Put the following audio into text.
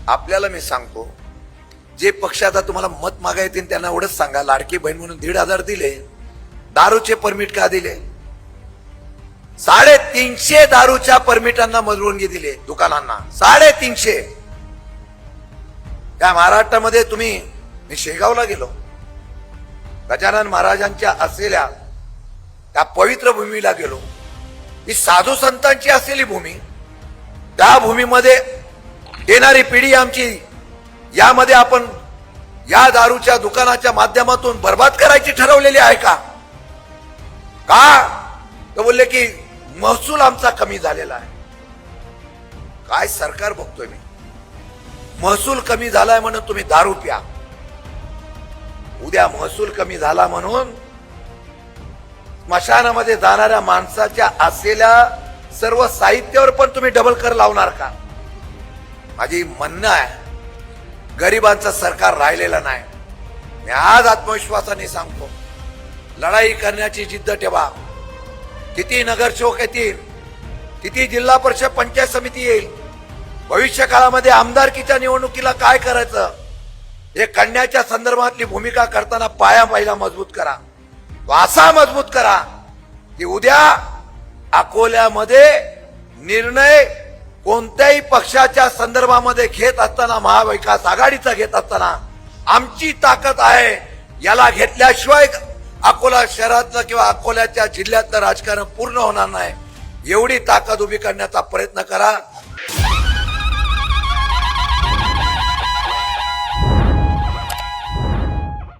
आपल्याला मी सांगतो, जे पक्ष आता तुम्हाला मत मागा येतील त्यांना एवढंच सांगा, लाडकी बहीण म्हणून 1,500 दिले, दारूचे परमिट का दिले? 350 दारूच्या परमिटांना मजबुरगी दिले दुकानांना, 350. त्या महाराष्ट्रामध्ये तुम्ही, मी शेगावला गेलो, गजानन महाराजांच्या असलेल्या त्या पवित्र भूमीला गेलो. ही साधू संतांची असलेली भूमी, त्या भूमीमध्ये येणारी पिढी आमची यामध्ये आपण या दारूच्या दुकानाच्या माध्यमातून बर्बाद करायची ठरवलेली आहे का? तर बोलले की महसूल आमचा कमी झालेला आहे. काय सरकार बघतोय मी, महसूल कमी झालाय म्हणून तुम्ही दारू प्या. उद्या महसूल कमी झाला म्हणून स्मशानामध्ये जाणाऱ्या माणसाच्या असलेल्या सर्व साहित्यावर पण तुम्ही डबल कर लावणार का? माझी म्हणणं आहे, गरिबांचं सरकार राहिलेलं नाही. मी आज आत्मविश्वासाने सांगतो, लढाई करण्याची जिद्द ठेवा. किती नगरसेवक येतील, किती जिल्हा परिषद पंचायत समिती येईल, भविष्य काळामध्ये आमदारकीच्या निवडणुकीला काय करायचं हे करण्याच्या संदर्भातली भूमिका करताना पाया पहिला मजबूत करा. असा मजबूत करा की उद्या अकोल्यामध्ये निर्णय कोणत्याही पक्षाच्या संदर्भामध्ये घेत असताना, महाविकास आघाडीचा घेत असताना आमची ताकद आहे, याला घेतल्याशिवाय अकोला शहरातलं किंवा अकोल्याच्या जिल्ह्यातलं राजकारण पूर्ण होणार नाही. एवढी ताकद उभी करण्याचा प्रयत्न करा.